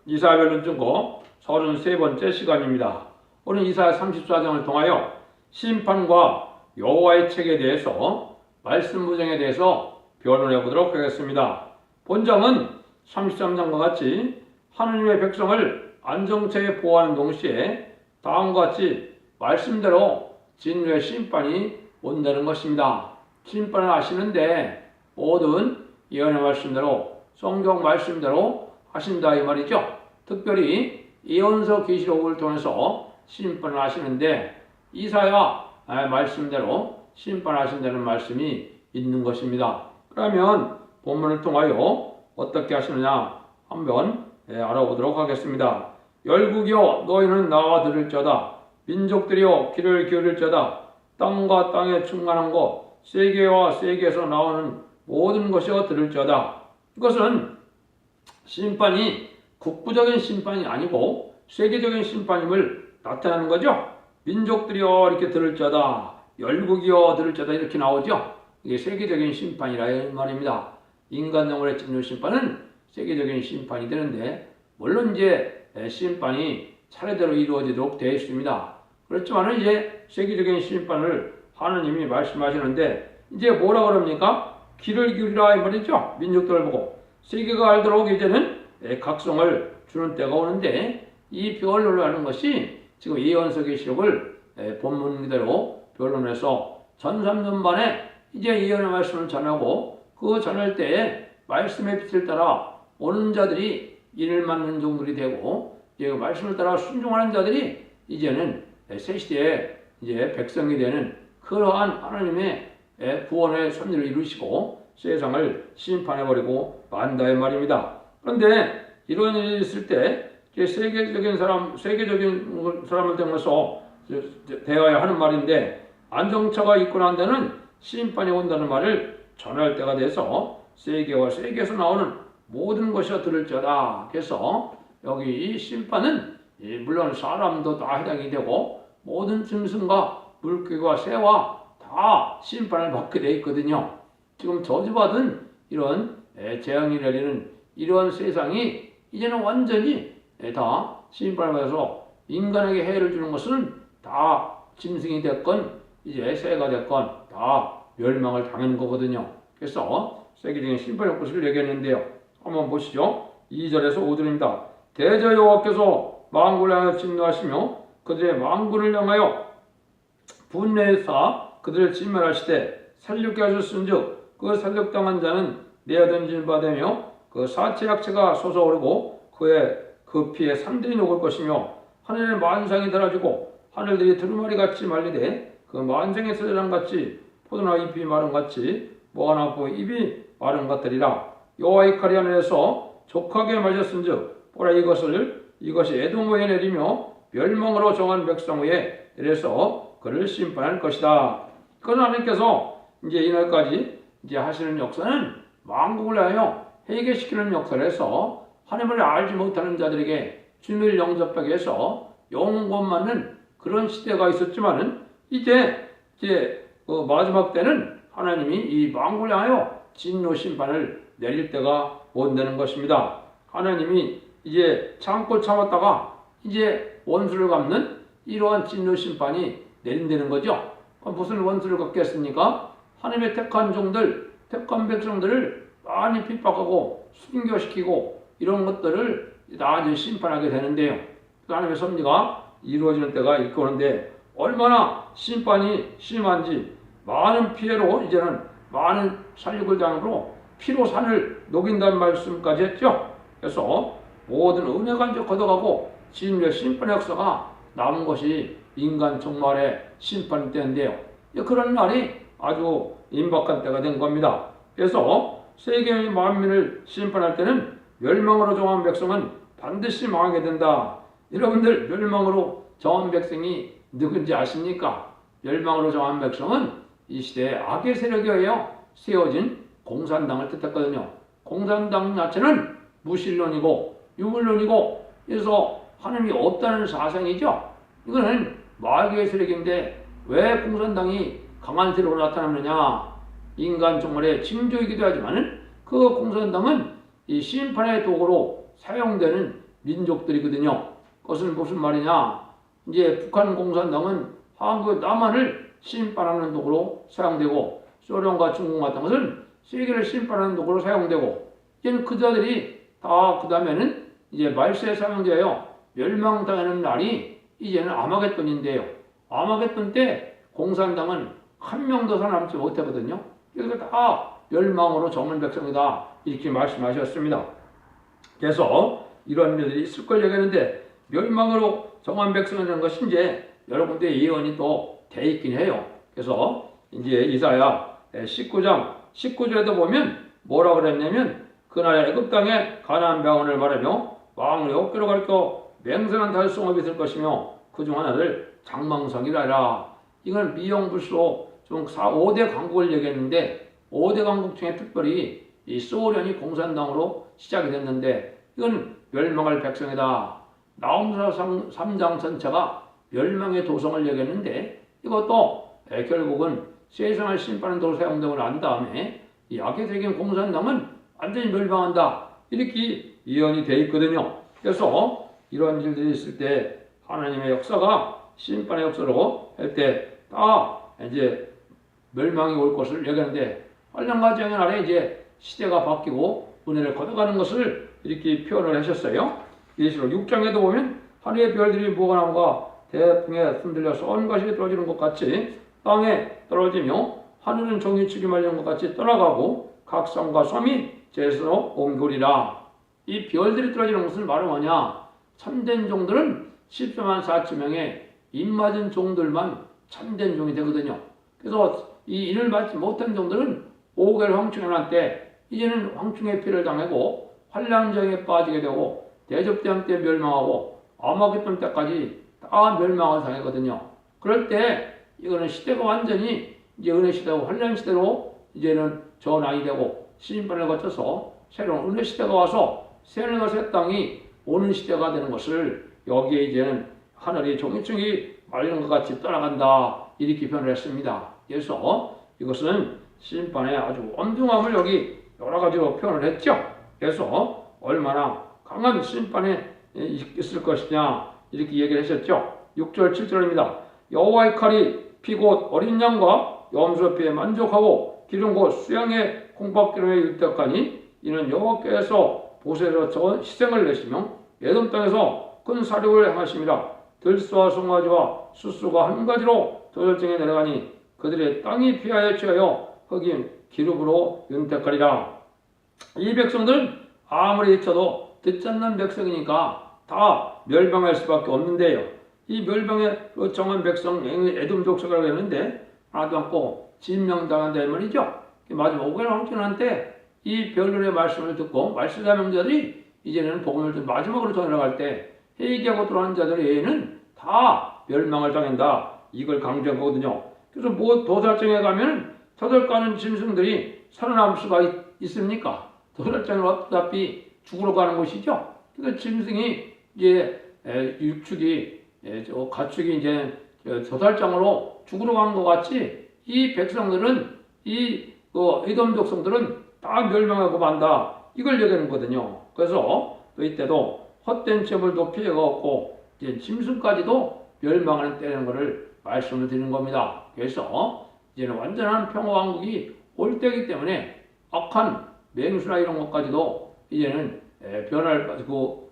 이사야별론 증거 33번째 시간입니다. 오늘 이사야 34장을 통하여 심판과 여호와의 책에 대해서 말씀 부정에 대해서 변론해 보도록 하겠습니다. 본장은 33장과 같이 하느님의 백성을 안정체에 보호하는 동시에 다음과 같이 말씀대로 진노의 심판이 온다는 것입니다. 심판을 하시는데 모든 예언의 말씀대로 성경 말씀대로 하신다 이 말이죠. 특별히 예언서 계시록을 통해서 심판을 하시는데 이사야 말씀대로 심판하신다는 말씀이 있는 것입니다. 그러면 본문을 통하여 어떻게 하시느냐 한번 알아보도록 하겠습니다. 열국이여 너희는 나와 들을지어다. 민족들이여 귀를 기울일지어다. 땅과 땅에 충만한 것 세계와 세계에서 나오는 모든 것이여 들을지어다. 이것은 심판이 국부적인 심판이 아니고 세계적인 심판임을 나타내는 거죠. 민족들이여 이렇게 들을지어다. 열국이여 들을지어다 이렇게 나오죠. 이게 세계적인 심판이라 이 말입니다. 인간 영혼의 진노 심판은 세계적인 심판이 되는데 물론 이제 심판이 차례대로 이루어지도록 되어 있습니다. 그렇지만 이제 세계적인 심판을 하느님이 말씀하시는데 이제 뭐라 그럽니까? 귀를 기울이라 이 말이죠. 민족들을 보고 세계가 알도록 이제는 각성을 주는 때가 오는데 이 변론을 하는 것이 지금 예언서 계시록을 본문 그대로 변론해서 전삼년반에 이제 예언의 말씀을 전하고 그 전할 때에 말씀의 빛을 따라 오는 자들이 이를 맡는 종들이 되고 이제 말씀을 따라 순종하는 자들이 이제는 새 시대에 이제 백성이 되는 그러한 하나님의 구원의 섭리를 이루시고 세상을 심판해버리고 만다의 말입니다. 그런데 이런 일이 있을 때 세계적인 사람을 통해서 대하여 하는 말인데 안정처가 있고 난 데는 심판이 온다는 말을 전할 때가 돼서 세계와 세계에서 나오는 모든 것이 들을지어다. 그래서 여기 이 심판은 물론 사람도 다 해당이 되고 모든 짐승과 물고기와 새와 다 심판을 받게 돼 있거든요. 지금 저주받은 이런 재앙이 내리는 이러한 세상이 이제는 완전히 다 심판을 받아서 인간에게 해를 주는 것은 다 짐승이 됐건 이제 새가 됐건 다 멸망을 당하는 거거든요. 그래서 세계적인 심판의 것을 얘기했는데요. 한번 보시죠. 2절에서 5절입니다. 대저 여호와께서 만군을 향하여 진노하시며 그들의 만군을 향하여 분내사 그들을 진멸하시되 살육게 하셨은즉 그 살육당한 자는 내어 던질 바 되며 그 사체 약체가 솟아오르고 그 피에 산들이 녹을 것이며 하늘의 만상이 달아지고 하늘들이 두루마리같이 말리되 그 만상의 서재랑같이 포도나 잎이 마른같이 뭐가 나고 입이 마른 것들이라. 여호와의 칼이 하늘에서 족하게 맞았은즉 보라 이것이 에돔에 내리며 멸망으로 정한 백성 위에 내려서 그를 심판할 것이다. 그러나 하나님께서 이제 이날까지 이제 하시는 역사는 만국을 하여 회개시키는 역사를 해서 하나님을 알지 못하는 자들에게 주님을 영접하게 해서 영원 맞는 그런 시대가 있었지만은 이제 그 마지막 때는 하나님이 이 만국을 하여 진노 심판을 내릴 때가 온다는 것입니다. 하나님이 이제 참고 참았다가 이제 원수를 갚는 이러한 진노 심판이 내린다는 거죠. 무슨 원수를 갚겠습니까? 하나님의 택한 종들, 택한 백성들을 많이 핍박하고 순교시키고 이런 것들을 나중에 심판하게 되는데요. 하나님의 섭리가 이루어지는 때가 있고 그런데 얼마나 심판이 심한지 많은 피해로 이제는 많은 살육을 당으로 피로 산을 녹인다는 말씀까지 했죠. 그래서 모든 은혜가 이제 걷어가고 진노의 심판의 역사가 남은 것이 인간 종말의 심판 때인데요. 그런 날이 아주 임박한 때가 된 겁니다. 그래서 세계의 만민을 심판할 때는 멸망으로 정한 백성은 반드시 망하게 된다. 여러분들 멸망으로 정한 백성이 누군지 아십니까? 멸망으로 정한 백성은 이 시대의 악의 세력에 의해 세워진 공산당을 뜻했거든요. 공산당 자체는 무신론이고 유물론이고 그래서 하나님이 없다는 사상이죠. 이거는 마귀의 세력인데 왜 공산당이 강한 세력으로 나타나느냐? 인간 종말의 징조이기도 하지만 그 공산당은 이 심판의 도구로 사용되는 민족들이거든요. 그것은 무슨 말이냐? 이제 북한 공산당은 한국 남한을 심판하는 도구로 사용되고, 소련과 중국 같은 것은 세계를 심판하는 도구로 사용되고, 이제는 그자들이 다 그 다음에는 이제 말세에 사용되어 멸망당하는 날이 이제는 아마겟돈인데요. 아마겟돈 때 공산당은 한 명도 살아남지 못하거든요. 그래서 다 멸망으로 정한 백성이다, 이렇게 말씀하셨습니다. 그래서 이런 일들이 있을 걸 얘기하는데, 멸망으로 정한 백성이라는 것이 이제 여러 군데 예언이 또 돼 있긴 해요. 그래서 이제 이사야 19장 19절에도 보면 뭐라 그랬냐면, 그날에 애굽 땅에 가나안 병원을 말하며 왕의 어깨로 가르쳐 맹선한 달성업이 있을 것이며 그중 하나를 장망성이라. 이건 미용불수로 좀 5대 강국을 얘기했는데, 5대 강국 중에 특별히 이 소련이 공산당으로 시작이 됐는데, 이건 멸망할 백성이다. 나홈사 3장 전체가 멸망의 도성을 얘기했는데, 이것도 결국은 세상을 심판하는 도로 사용되고 난 다음에 이 악의적인 공산당은 완전히 멸망한다, 이렇게 예언이 되어 있거든요. 그래서 이런 일들이 있을 때 하나님의 역사가 심판의 역사로 할 때 다 이제 멸망이 올 것을 얘기하는데, 환란과 아래 이제 시대가 바뀌고 은혜를 걷어가는 것을 이렇게 표현을 하셨어요. 예시록 6장에도 보면 하늘의 별들이 무화과나무가 대풍에 흔들려서 온 것이 떨어지는 것 같이 땅에 떨어지며 하늘은 종이치기 말리는 것 같이 떠나가고 각 성과 섬이 제수로 옮기리라. 이 별들이 떨어지는 것은 바로 뭐냐? 참된 종들은 14만 4천 명의 입맞은 종들만 참된 종이 되거든요. 그래서 이 인을 받지 못한 종들은 5개월 황충에 날 때 이제는 황충의 피를 당하고 환란정에 빠지게 되고 대접대왕 때 멸망하고 아마겟돈 때까지 다 멸망을 당하거든요. 그럴 때 이거는 시대가 완전히 이제 은혜 시대고 환란 시대로 이제는 전환이 되고 심판을 거쳐서 새로운 은혜 시대가 와서 새하늘과 새 땅이 오는 시대가 되는 것을 여기에 이제는 하늘이 종이층이 말리는 것 같이 떠나간다, 이렇게 표현을 했습니다. 그래서 이것은 심판의 아주 엄중함을 여기 여러 가지로 표현을 했죠. 그래서 얼마나 강한 심판에 있을 것이냐, 이렇게 얘기를 하셨죠. 6절 7절입니다. 여호와의 칼이 피 곧 어린 양과 염소 피에 만족하고 기름 곧 수양의 콩밥기름에 유택하니 이는 여호와께서 보세에서 희생을 내시며 에돔 땅에서 큰 사륙을 행하심이라. 들소와 송아지와 숫소가 한 가지로 저절정에 내려가니 그들의 땅이 피하여 취하여 흑인 기름으로 윤택하리라. 이 백성들은 아무리 해쳐도 듣지 않는 백성이니까 다 멸망할 수밖에 없는데요. 이 멸망에 정한 백성 에돔 족속이라고 했는데 하나도 않고 진명당한다 이 말이죠. 마지막 5개월 황천한 때 이 별들의 말씀을 듣고 말씀자 명자들이 이제는 복음을 마지막으로 전해갈 때 회개하고 돌아오는 자들 외에는 다 멸망을 당한다, 이걸 강조한 거거든요. 그래서 뭐 도살장에 가면 도살가는 짐승들이 살아남을 수가 있습니까? 도살장은 어차피 죽으러 가는 곳이죠. 그래서 짐승이 이제 육축이 가축이 이제 도살장으로 죽으러 간 것 같이 이 백성들은 이 에돔 족성들은 다 멸망하고 만다, 이걸 얘기하는 거거든요. 그래서 또 이때도 헛된 재물도 피해가 없고 이제 짐승까지도 멸망하는 때라는 것을 말씀을 드리는 겁니다. 그래서 이제는 완전한 평화왕국이 올 때이기 때문에 악한 맹수나 이런 것까지도 이제는 변화를 가지고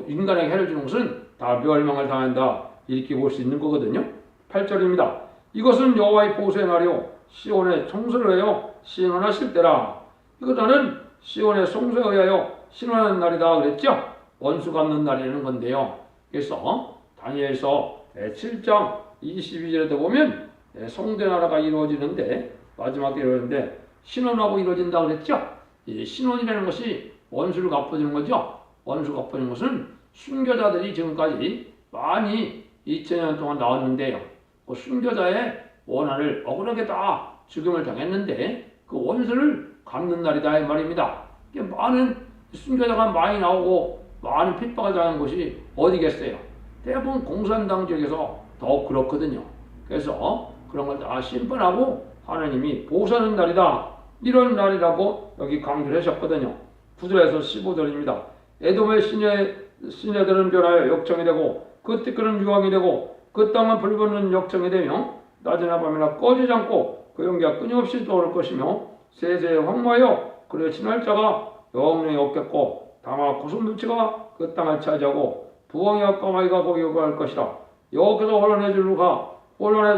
인간에게 해를 주는 것은 다 멸망을 당한다, 이렇게 볼 수 있는 거거든요. 8절입니다. 이것은 여호와의 보수의 날이요 시온의 청소를 하여 신원하실 때라. 이것은 시온의 송소에 의하여 신원하는 날이다 그랬죠. 원수 갚는 날이라는 건데요. 그래서 다니엘서 7장 22절에도 보면 성대 나라가 이루어지는데 마지막에 이루어지는데 신원하고 이루어진다 그랬죠. 신원이라는 것이 원수를 갚아주는 거죠. 원수 갚아주는 것은 순교자들이 지금까지 많이 2000년 동안 나왔는데요. 그 순교자의 원한을 억울하게 다 죽음을 당했는데 그 원수를 갚는 날이다 이 말입니다. 많은 순교자가 많이 나오고 많은 핍박을 당한 곳이 어디겠어요? 대부분 공산당 지역에서 더 그렇거든요. 그래서 그런 걸 다 심판하고 하나님이 보수하는 날이다, 이런 날이라고 여기 강조를 하셨거든요. 9절에서 15절입니다. 에돔의 시내들은 변하여 역정이 되고 그 티끌은 유황이 되고 그 땅은 불붙는 역정이 되며 낮이나 밤이나 꺼지지 않고 그 연기가 끊임없이 떠오를 것이며 세세에 황무하여 그의 친할 자가 영영이 없겠고 다만 고슴도치가 그 땅을 차지하고 부엉이와 까마귀가 거기 거할 것이다. 여호께서 혼란의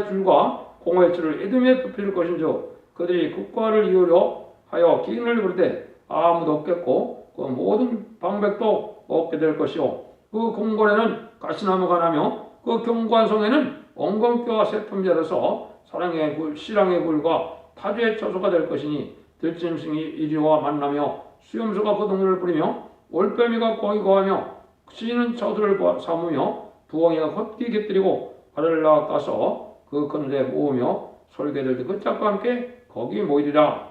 줄과 공허의 줄을 에돔에 부필 것인즉 그들이 국가를 이으려 하여 기근을 부르되 아무도 없겠고 그 모든 방백도 없게 될 것이요 그 공궐에는 가시나무가 나며 그 견고한 성에는 엉겅퀴와 새품 자라서 신랑의 굴과 타주의 처소가 될 것이니 들짐승이 이리와 만나며 수염소가 그 동물을 뿌리며 올빼미가 거기 거하며 시인은 저들을 삼으며 부엉이가 헛기 깃들이고 알을 낳아서 그 그늘에 모으며 솔개들도 그 짝과 함께 거기 모이리라.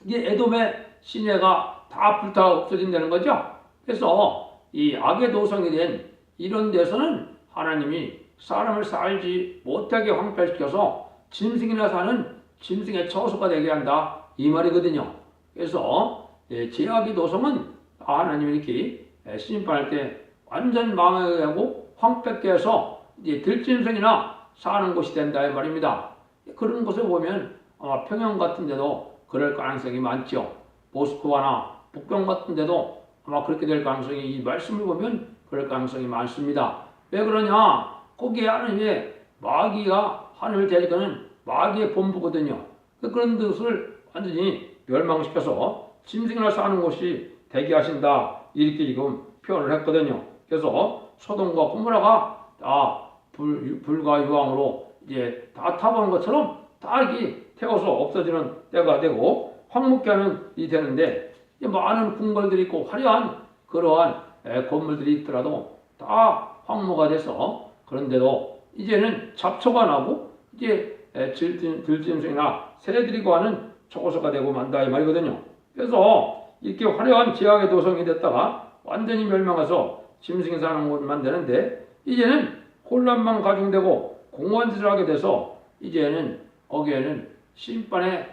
이게 에돔의 시내가 다 불타 없어진다는 거죠. 그래서 이 악의 도성이 된 이런 데서는 하나님이 사람을 살지 못하게 황폐시켜서 짐승이나 사는 짐승의 처소가 되게 한다 이 말이거든요. 그래서 제악의 도성은 하나님이 이렇게 심판할 때 완전 망하게 하고 황폐케 해서 이제 들짐승이나 사는 곳이 된다 이 말입니다. 그런 것을 보면 아마 평양 같은 데도 그럴 가능성이 많죠. 모스크바나 북경 같은 데도 아마 그렇게 될 가능성이 이 말씀을 보면 그럴 가능성이 많습니다. 왜 그러냐? 거기에 하나님의 마귀가 하늘을 대적하는 마귀의 본부거든요. 그런 것을 완전히 멸망시켜서 짐승이나 사는 곳이 되게 하신다 이렇게 지금 표현을 했거든요. 그래서 소돔과 고모라가 다 불과 유황으로 이제 다 타보는 것처럼 다 이렇게 태워서 없어지는 때가 되고 황무케 하는 일이 되는데 많은 궁궐들이 있고 화려한 그러한 건물들이 있더라도 다 황무가 돼서 그런데도 이제는 잡초가 나고 이제 들짐승이나 새들이 거하는 초고소가 되고 만다 이 말이거든요. 그래서 이렇게 화려한 제약의 도성이 됐다가 완전히 멸망해서 짐승이 사는 곳만 되는데 이제는 혼란만 가중되고 공허한 짓을 하게 돼서 이제는 거기에는 심판이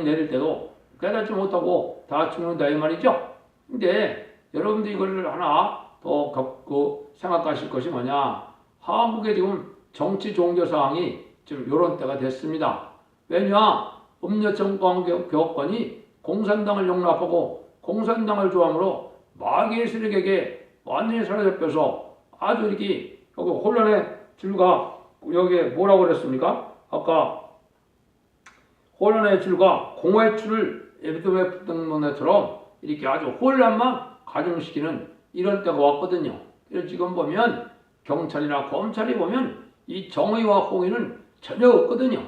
내릴 때도 깨닫지 못하고 다 죽는다 이 말이죠. 근데 여러분들 이걸 하나 더 겪고 생각하실 것이 뭐냐? 한국의 지금 정치 종교 상황이 지금 이런 때가 됐습니다. 왜냐? 음료 정권 교권이 공산당을 용납하고 공산당을 좋아함으로 마귀의 세력에게 완전히 사로잡혀서 아주 이렇게 여기 혼란의 줄과 여기에 뭐라고 그랬습니까? 아까 혼란의 줄과 공허의 줄을 에돔에 붙는 것처럼 이렇게 아주 혼란만 가중시키는 이런 때가 왔거든요. 그래서 지금 보면 경찰이나 검찰이 보면 이 정의와 공의는 전혀 없거든요.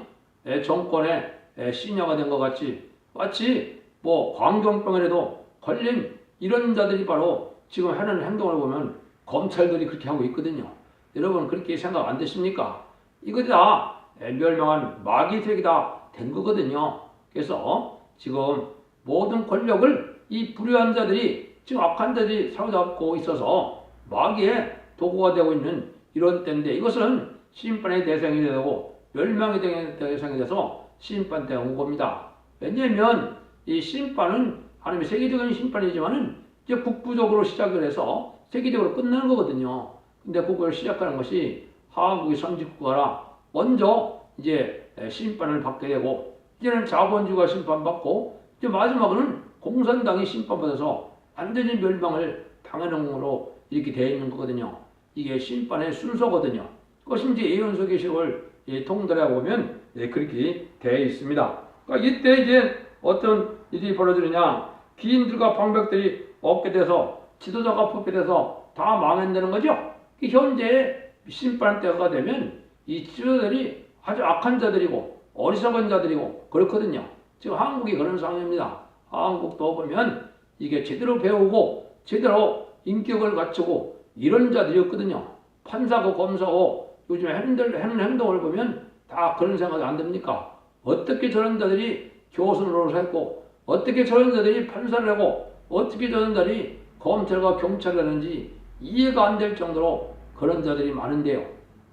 정권의 신여가 된 것 같이 마치 뭐 광종병이라도 걸린 이런 자들이 바로 지금 하는 행동을 보면 검찰들이 그렇게 하고 있거든요. 여러분 그렇게 생각 안 되십니까? 이거 다 멸망한 마귀 세력이 다 된 거거든요. 그래서 지금 모든 권력을 이 불의한 자들이 지금 악한 자들이 사로잡고 있어서 마귀의 도구가 되고 있는 이런 때인데 이것은 심판의 대상이 되고 멸망의 대상이 돼서 심판 때가 온 겁니다. 왜냐하면 이 심판은 하나님의 세계적인 심판이지만은 이제 국부적으로 시작을 해서 세계적으로 끝나는 거거든요. 근데 그걸 시작하는 것이 한국의 선진국가라 먼저 이제 심판을 받게 되고 이제는 자본주의가 심판받고 이제 마지막으로는 공산당이 심판받아서 완전히 멸망을 당하는 걸로 이렇게 되어 있는 거거든요. 이게 심판의 순서거든요. 그것이 이제 예언서 계시록을 통달해 보면 그렇게 되어 있습니다. 그러니까 이때 이제 어떤 일이 벌어지느냐? 기인들과 방백들이 없게 돼서 지도자가 뽑게 돼서 다 망한다는 거죠. 현재 심판 때가 되면 이 지도자들이 아주 악한 자들이고 어리석은 자들이고 그렇거든요. 지금 한국이 그런 상황입니다. 한국도 보면 이게 제대로 배우고 제대로 인격을 갖추고 이런 자들이었거든요. 판사고 검사고 요즘에 하는 행동을 보면 다 그런 생각이 안 듭니까? 어떻게 저런 자들이 교수를 했고 어떻게 저런 자들이 판사를 하고 어떻게 저런 자들이 검찰과 경찰을 하는지 이해가 안 될 정도로 그런 자들이 많은데요.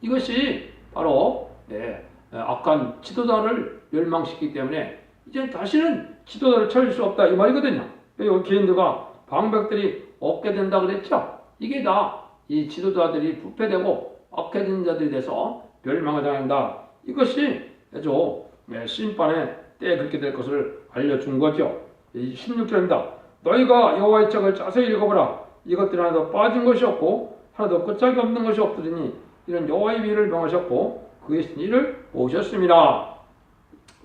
이것이 바로 악한 지도자를 멸망시키기 때문에 이제 다시는 지도자를 찾을 수 없다 이 말이거든요. 여기 개인들과 방백들이 없게 된다 그랬죠. 이게 다 이 지도자들이 부패되고 악해진 자들이 돼서 멸망을 당한다. 이것이 아주 심판의 때에 그렇게 될 것을 알려준 거죠. 16절입니다. 너희가 여호와의 책을 자세히 읽어보라. 이것들 하나도 빠진 것이 없고 하나도 끝짝이 없는 것이 없으니 이런 여호와의 비를 명하셨고 그의 신의를 보셨습니다.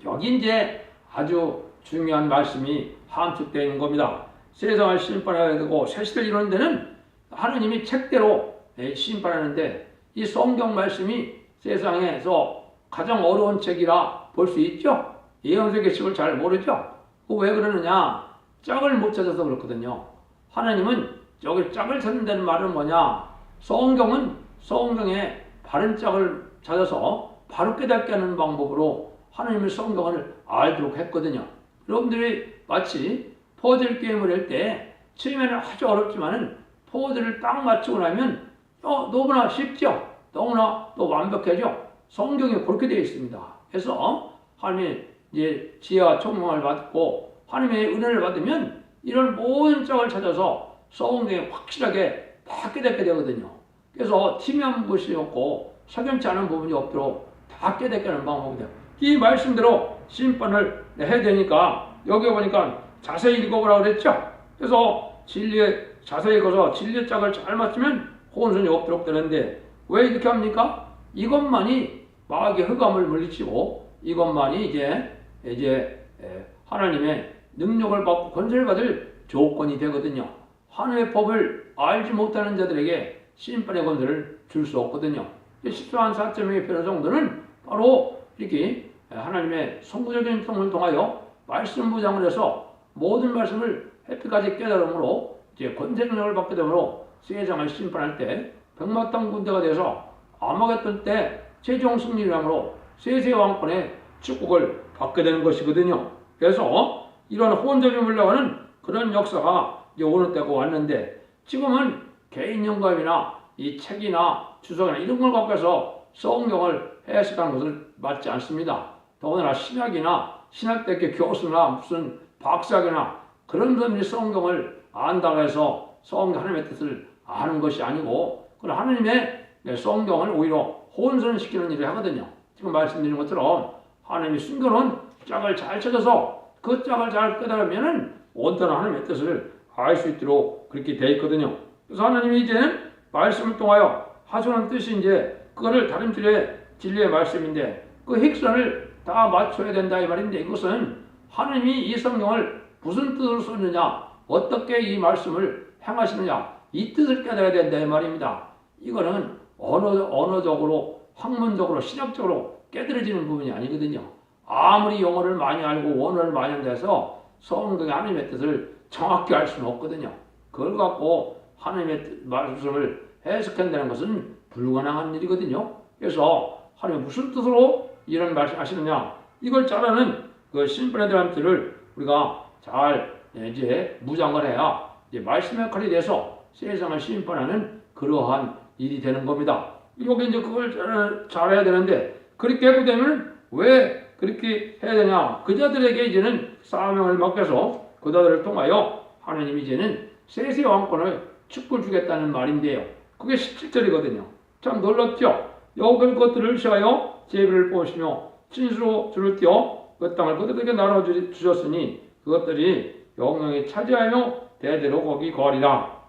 여기 이제 아주 중요한 말씀이 함축되어 있는 겁니다. 세상을 심판해야 되고 새 시대를 이루는 데는 하느님이 책대로 심판하는데 이 성경 말씀이 세상에서 가장 어려운 책이라 볼 수 있죠. 예언서계시를 잘 모르죠. 왜 그러느냐? 짝을 못 찾아서 그렇거든요. 하나님은 여기 짝을 찾는다는 말은 뭐냐? 성경은 성경에 바른 짝을 찾아서 바로 깨닫게 하는 방법으로 하나님의 성경을 알도록 했거든요. 여러분들이 마치 퍼즐 게임을 할 때 처음에는 아주 어렵지만은 퍼즐을 딱 맞추고 나면 너무나 쉽죠. 너무나 또 완벽해져. 성경이 그렇게 되어 있습니다. 그래서 하나님의 이제 지혜와 총명을 받고 하나님의 은혜를 받으면 이런 모든 짝을 찾아서 성경에 확실하게 다 깨닫게 되거든요. 그래서 티미한 것이 없고 석연치 않은 부분이 없도록 다 깨닫게 하는 방법이에요. 이 말씀대로 심판을 해야 되니까 여기 보니까 자세히 읽어보라고 그랬죠. 그래서 진리에 자세히 읽어서 진리의 짝을 잘 맞추면 혼선이 없도록 되는데 왜 이렇게 합니까? 이것만이 마귀의 흑암을 물리치고 이것만이 이제 하나님의 능력을 받고 권세를 받을 조건이 되거든요. 하나님의 법을 알지 못하는 자들에게 심판의 권세를 줄 수 없거든요. 14한 4.2의 변호 정도는 바로 이렇게 하나님의 선구적인 통을 통하여 말씀 무장을 해서 모든 말씀을 해피까지 깨달음으로 이제 권세 능력을 받게 되므로 세상을 심판할 때 백마탄 군대가 돼서 아마겟돈 때 최종 승리를 함으로 세세 왕권의 축복을 받게 되는 것이거든요. 그래서 이런 혼접이 물려가는 그런 역사가 이제 어느 때가 왔는데 지금은 개인 영감이나 이 책이나 주석이나 이런 걸 갖고 해서 성경을 해석하는 것을 맞지 않습니다. 더군다나 신학이나 신학대학교 교수나 무슨 박사학이나 그런 분들이 성경을 안다고 해서 성경 하나님의 뜻을 아는 것이 아니고 그런 하나님의 성경을 오히려 혼선시키는 일을 하거든요. 지금 말씀드린 것처럼 하나님이 숨겨놓은 짝을 잘 찾아서 그 짝을 잘 깨달으면 온전한 하나님의 뜻을 알 수 있도록 그렇게 되어 있거든요. 그래서 하나님이 이제는 말씀을 통하여 하소는 뜻이 이제 그거를 다림질의 진리의 말씀인데 그 핵선을 다 맞춰야 된다 이 말인데 이것은 하나님이 이 성경을 무슨 뜻으로 썼느냐 어떻게 이 말씀을 행하시느냐 이 뜻을 깨달아야 된다 이 말입니다. 이거는 언어적으로 학문적으로 신학적으로 깨달아지는 부분이 아니거든요. 아무리 영어를 많이 알고 원어를 많이 한다해서 성경의 하나님의 뜻을 정확히 알 수는 없거든요. 그걸 갖고 하나님의 말씀을 해석한다는 것은 불가능한 일이거든요. 그래서 하나님이 무슨 뜻으로 이런 말씀하시느냐 이걸 잘 아는 그 심판에 대한 뜻을 우리가 잘 이제 무장을 해야 이제 말씀의 칼이 돼서 세상을 심판하는 그러한 일이 되는 겁니다. 여기 이제 그걸 잘해야 되는데 그렇게 하게 되면 왜 그렇게 해야 되냐? 그자들에게 이제는 사명을 맡겨서 그자들을 통하여 하나님이 이제는 세세 왕권을 축복을 주겠다는 말인데요. 그게 17절이거든요. 참 놀랍죠? 여호와께서 그것들을 시하여 제비를 뽑으시며 진수로 줄을 띄어 그 땅을 그들에게 나눠주셨으니 그것들이 영영이 차지하며 대대로 거기 거하리라.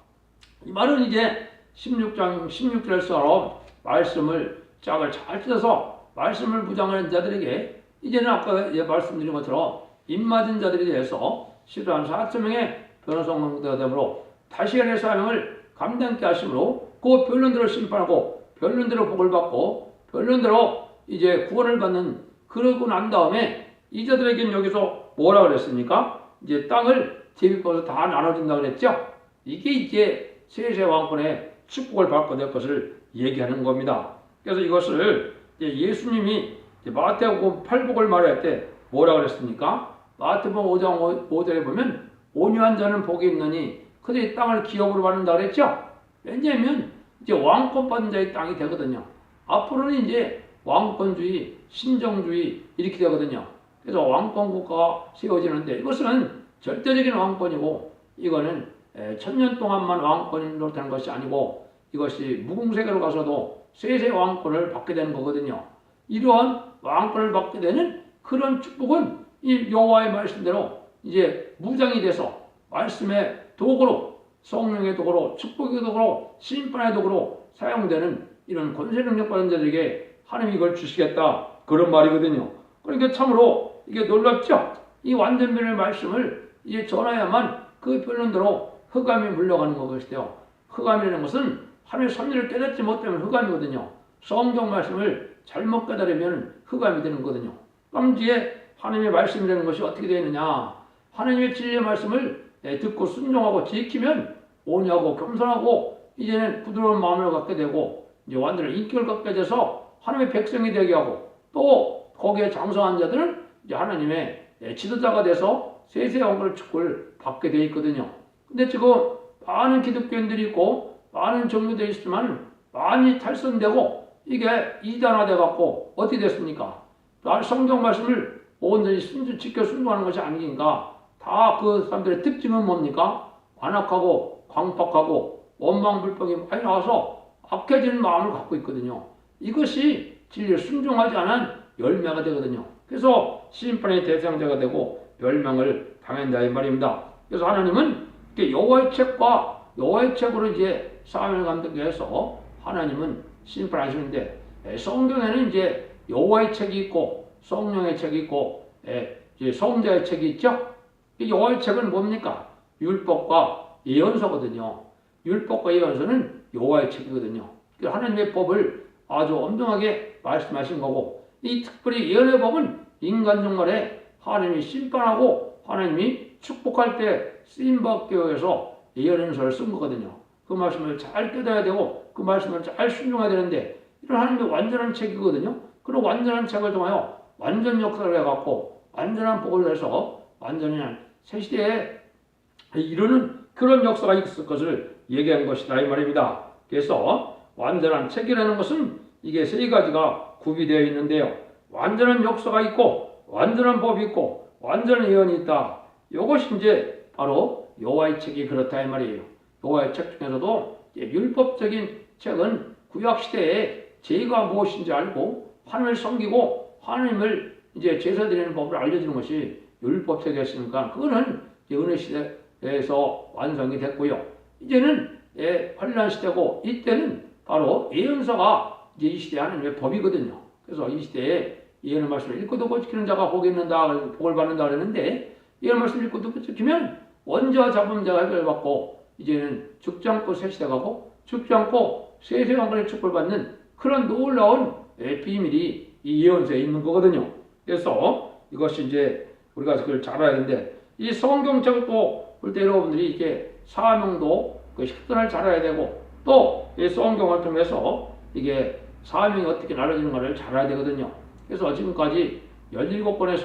이 말은 이제 16장 16절처럼 말씀을 짝을 잘 뜯어서 말씀을 무장하는 자들에게 이제는 아까 말씀드린 것처럼 입맞은 자들에 대해서 14한 4천명의 변호성공대가 되므로 다시간의 사명을 감당케 하심으로 그 변론대로 심판하고 변론대로 복을 받고 변론대로 이제 구원을 받는 그러고 난 다음에 이 자들에게는 여기서 뭐라 그랬습니까? 이제 땅을 제비법으로 다 나눠준다고 그랬죠? 이게 이제 세세 왕권의 축복을 받게 될 것을 얘기하는 겁니다. 그래서 이것을 예수님이 마태복음 8복을 말할 때 뭐라 그랬습니까? 마태복음 5장 5절에 보면 온유한 자는 복이 있느니 그들이 땅을 기업으로 받는다 그랬죠? 왜냐하면 이제 왕권 받는 자의 땅이 되거든요. 앞으로는 이제 왕권주의, 신정주의 이렇게 되거든요. 그래서 왕권 국가가 세워지는데 이것은 절대적인 왕권이고 이거는 천년 동안만 왕권이 되는 것이 아니고 이것이 무궁세계로 가서도 세세 왕권을 받게 되는 거거든요. 이러한 왕권을 받게 되는 그런 축복은 이 여호와의 말씀대로 이제 무장이 돼서 말씀의 도구로, 성령의 도구로, 축복의 도구로, 심판의 도구로 사용되는 이런 권세 능력 받은 자들에게 하나님이 이걸 주시겠다, 그런 말이거든요. 그러니까 참으로 이게 놀랍죠. 이 완전변의 말씀을 이제 전해야만 그 변론대로 흑암이 물러가는 것이요. 흑암이라는 것은 하나님의 섭리를 깨닫지 못하면 흑암이거든요. 성경 말씀을 잘못 깨달으면 흑암이 되는 거거든요. 그럼 이제 하나님의 말씀이라는 것이 어떻게 되어 있느냐? 하나님의 진리의 말씀을 듣고 순종하고 지키면 온유하고 겸손하고 이제는 부드러운 마음을 갖게 되고 이제 완전히 인격을 갖게 돼서 하나님의 백성이 되게 하고 또 거기에 장성한 자들은 이제 하나님의 지도자가 돼서 세세 왕국의 축복을 받게 되어 있거든요. 근데 지금 많은 기독교인들이 있고 많은 종교들이 있지만 많이 탈선되고 이게 이단화돼 갖고 어떻게 됐습니까? 성경 말씀을 온전히 지켜 순종하는 것이 아니니까 다 그 사람들의 특징은 뭡니까? 완악하고 광팍하고 원망불평이 많이 나와서 악해지는 마음을 갖고 있거든요. 이것이 진리를 순종하지 않은 열매가 되거든요. 그래서 심판의 대상자가 되고 멸망을 당한다 이 말입니다. 그래서 하나님은 여호와의 책과 여호와의 책으로 이제 사람을 감독해서 하나님은 심판하시는데 성경에는 이제 여호와의 책이 있고 성령의 책이 있고 이제 성자의 책이 있죠. 여호와의 책은 뭡니까? 율법과 예언서거든요. 율법과 예언서는 여호와의 책이거든요. 하나님의 법을 아주 엄정하게 말씀하신 거고 이 특별히 예언의 법은 인간 종말에 하나님이 심판하고 하나님이 축복할 때 쓰임받기 위해서 예언서를 쓴 거거든요. 그 말씀을 잘 깨달아야 되고 그 말씀을 잘 순종해야 되는데 이런 하나님의 완전한 책이거든요. 그런 완전한 책을 통하여 완전 역사를 해갖고 완전한 복을 내서 완전한 새 시대에 이루는 그런 역사가 있을 것을 얘기한 것이다 이 말입니다. 그래서 완전한 책이라는 것은 이게 세 가지가 구비되어 있는데요. 완전한 역사가 있고 완전한 법이 있고 완전한 예언이 있다. 이것이 이제 바로 여호와의 책이 그렇다 이 말이에요. 여호와의 책 중에서도 율법적인 책은 구약 시대에 죄가 무엇인지 알고 하나님을 섬기고 하나님을 이제 제사 드리는 법을 알려주는 것이 율법책이었으니까 그거는 은혜 시대에서 완성이 됐고요. 이제는 환란 시대고 이때는 바로 예언서가 이제 이 시대 하나님의 법이거든요. 그래서 이 시대에 예언의 말씀을 읽고 듣고 지키는 자가 복이 있는다, 복을 받는다 그랬는데 예언의 말씀을 읽고 듣고 지키면 원죄와 잡음자가 해결받고 이제는 죽지 않고 새 시대 가고 죽지 않고 세세 왕권의 축복을 받는 그런 놀라운 비밀이 이 예언서에 있는 거거든요. 그래서 이것이 이제 우리가 그걸 잘 알아야 되는데 이 성경책을 또 볼 때 여러분들이 이게 사명도 그 식단을 잘 알아야 되고 또 이 성경을 통해서 이게 사명이 어떻게 나눠지는가를 잘 알아야 되거든요. 그래서 지금까지 17권의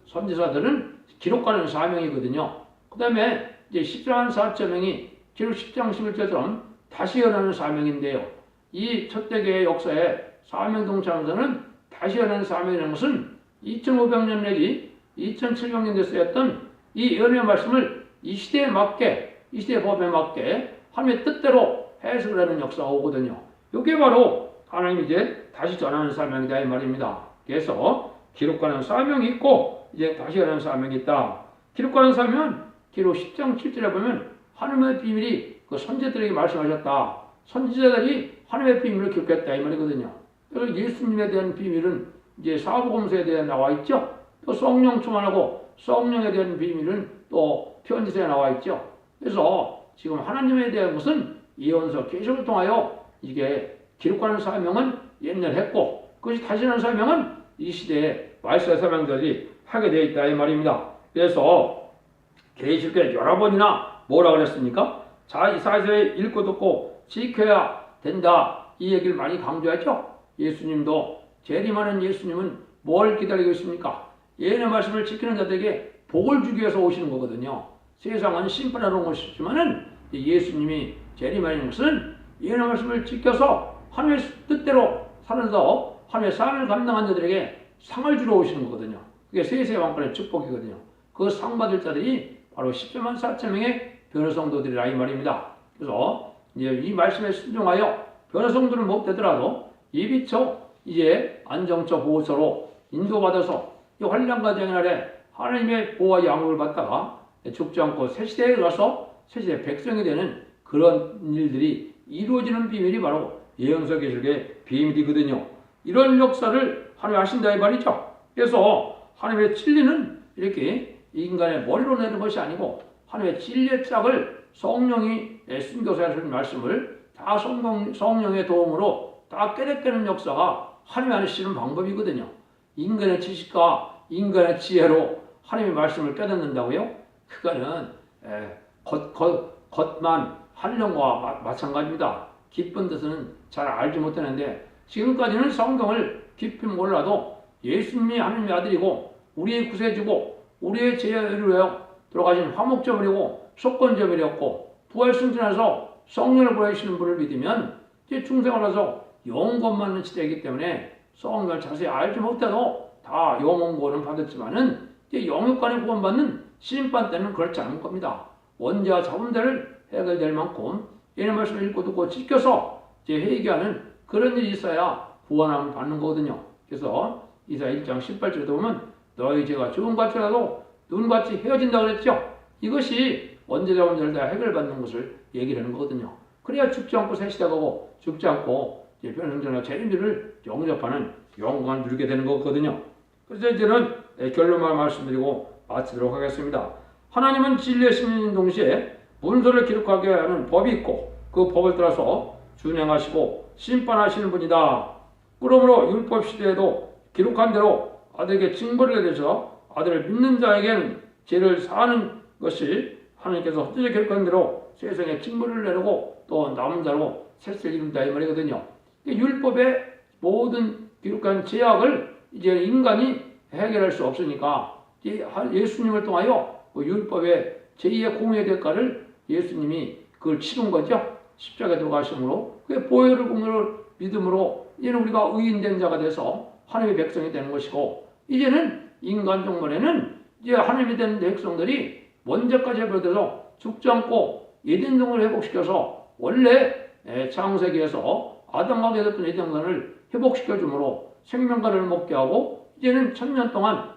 선지자들은 기록하는 사명이거든요. 그 다음에 이제 10장 4절명이 기록 10장 11절처럼 다시 일어나는 사명인데요. 이 첫대교의 역사에 사명 동참자는 다시 일어나는 사명이라는 것은 2500년 내지 2700년대 쓰였던 이 예언의 말씀을 이 시대에 맞게, 이 시대의 법에 맞게 하나님의 뜻대로 해석을 하는 역사가 오거든요. 이게 바로 하나님이 이제 다시 전하는 사명이다 이 말입니다. 그래서 기록하는 사명이 있고 이제 다시 하는 사명이 있다. 기록하는 사명은 기록 10장 7절에 보면 하나님의 비밀이 그 선지자들에게 말씀하셨다. 선지자들이 하나님의 비밀을 기록했다 이 말이거든요. 그래서 예수님에 대한 비밀은 이제 사복음서에 대해 나와 있죠. 또 성령 충만하고 성령에 대한 비밀은 또 편지서에 나와 있죠. 그래서 지금 하나님에 대한 것은 예언서 계시를 통하여 이게 기록하는 사명은 옛날 했고 그것이 다시 하는 사명은 이 시대에 말씀의 사명자들이 하게 되어 있다 이 말입니다. 그래서 계시록에 여러 번이나 뭐라 그랬습니까? 자, 이사야서에 읽고 듣고 지켜야 된다 이 얘기를 많이 강조했죠. 예수님도 재림하는 예수님은 뭘 기다리고 있습니까? 예언의 말씀을 지키는 자들에게 복을 주기 위해서 오시는 거거든요. 세상은 심판하러 온 것이지만은 예수님이 재림하는 것은 예언의 말씀을 지켜서 하나님의 뜻대로 살아서 하나님의 삶을 감당한 자들에게 상을 주러 오시는 거거든요. 그게 세세 왕권의 축복이거든요. 그 상 받을 자들이 바로 10만 4천 명의 변호 성도들이라 이 말입니다. 그래서 이제 이 말씀에 순종하여 변호 성도는 못 되더라도 예비처 이제 안정처 보호처로 인도받아서 이 환난과 재난에 하나님의 보호와 양육을 받다가 죽지 않고 새 시대에 가서 새 시대 백성이 되는 그런 일들이 이루어지는 비밀이 바로 예언서 계시록의 비밀이거든요. 이런 역사를 하나님 하신다 이 말이죠. 그래서 하나님의 진리는 이렇게 인간의 머리로 내는 것이 아니고 하나님의 진리의 짝을 성령이 숨겨서 하시는 말씀을 다 성령의 도움으로 다 깨닫게는 역사가 하나님 하시는 방법이거든요. 인간의 지식과 인간의 지혜로 하나님의 말씀을 깨닫는다고요? 그거는 겉만 하려고 마찬가지입니다. 깊은 뜻은 잘 알지 못하는데 지금까지는 성경을 깊이 몰라도 예수님이 하나님의 아들이고 우리의 구세주고 우리의 죄를 위하여 돌아가신 화목제물이고 속건제물이었고 부활승천해서 성령을 보내시는 분을 믿으면 이제 중생을 해서 영권 받는 시대이기 때문에 성경을 자세히 알지 못해도 다 영원구원은 받았지만은 이제 영육간에 구원받는 심판 때는 그렇지 않은 겁니다. 원죄와 자범죄를 해결될 만큼 이런 말씀을 읽고 듣고 지켜서 이제 회개하는 그런 일이 있어야 구원함을 받는 거거든요. 그래서 이사야 1장 18절에 보면 너희 죄가 주음같이라도 눈같이 헤어진다 그랬죠. 이것이 원죄와 자범죄를 다 해결받는 것을 얘기를 하는 거거든요. 그래야 죽지 않고 새 시대 가고 죽지 않고 변성전과 죄인들을 영접하는 영광을 누리게 되는 거거든요. 그래서 이제는 결론만 말씀드리고 마치도록 하겠습니다. 하나님은 진리의 신인 동시에 문서를 기록하게 하는 법이 있고 그 법을 따라서 준행하시고 심판하시는 분이다. 그러므로 율법 시대에도 기록한 대로 아들에게 징벌을 내려서 아들을 믿는 자에게는 죄를 사하는 것이 하나님께서 헛되이 기록한 대로 세상에 징벌을 내리고 또 남은 자로 셋을 이룬다 이 말이거든요. 율법의 모든 기록한 죄악을 이제 인간이 해결할 수 없으니까 예수님을 통하여 율법의 제2의 공의 대가를 예수님이 그걸 치른 거죠. 십자가에 들어가심으로 그 보혈을 공로를 믿음으로 이제는 우리가 의인된 자가 돼서 하나님의 백성이 되는 것이고 이제는 인간 종말에는 이제 하나님이 된 백성들이 먼저까지 해버려서 죽지 않고 예den동을 회복시켜서 원래 창세기에서 아담과 계셨던 예den동을 회복시켜주므로 생명가를 먹게 하고 이제는 1000년 동안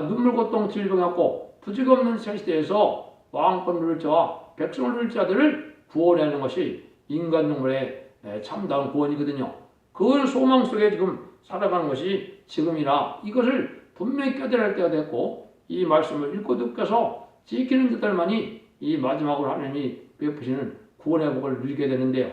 눈물 고통 질병했고 부지가 없는 새 시대에서 왕권 누릴 자와 백성을 누릴 자들을 구원하는 것이 인간 동물의 참다운 구원이거든요. 그 소망 속에 지금 살아가는 것이 지금이라 이것을 분명히 깨달을 때가 됐고 이 말씀을 읽고 듣고서 지키는 자들만이 이 마지막으로 하나님이 베푸시는 구원의 복을 누리게 되는데요.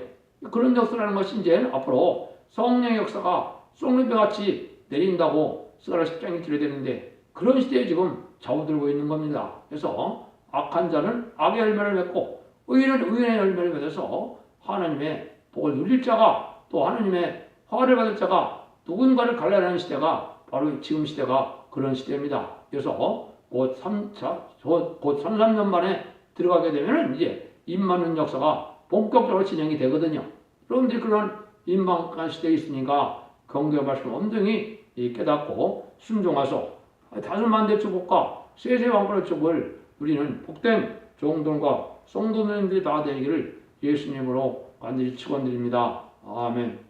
그런 역사라는 것이 이제 앞으로 성령의 역사가 쏙눈배같이 내린다고 스가랴 10장이 들려되는데 그런 시대에 지금 접어들고 있는 겁니다. 그래서 악한 자는 악의 열매를 맺고 의인은 의인의 열매를 맺어서 하나님의 복을 누릴 자가 또 하나님의 화를 받을 자가 누군가를 갈라내는 시대가 바로 지금 시대가 그런 시대입니다. 그래서 곧 3년 만에 들어가게 되면 이제 임마는 역사가 본격적으로 진행이 되거든요. 여러분들이 그런 임망간 시대에 있으니까 경계의 말씀 엄정히 깨닫고 순종하소. 5만대 축복과 세세 왕권의 축복을 누리는 복된 종들과 성도님들이 다 되기를 예수님으로 간절히 축원드립니다. 아멘.